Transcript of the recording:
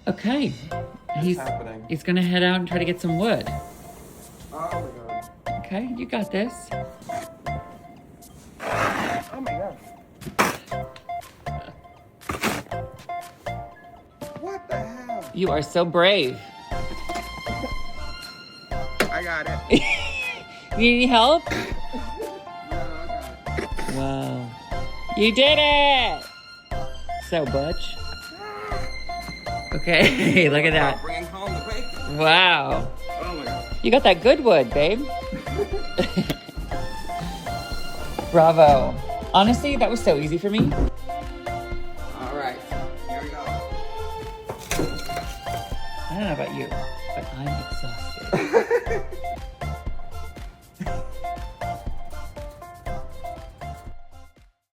Okay. What's happening? He's gonna head out and try to get some wood. Oh my god. Okay, you got this. Oh my god. What the hell? You are so brave. I got it. You need any help? No, I got it. Wow. You did it! So, Butch. Okay, look at that. Bringing home the bacon. Wow. Oh my god. You got that good wood, babe. Bravo. Honestly, that was so easy for me. All right. Here we go. I don't know about you, but I'm exhausted.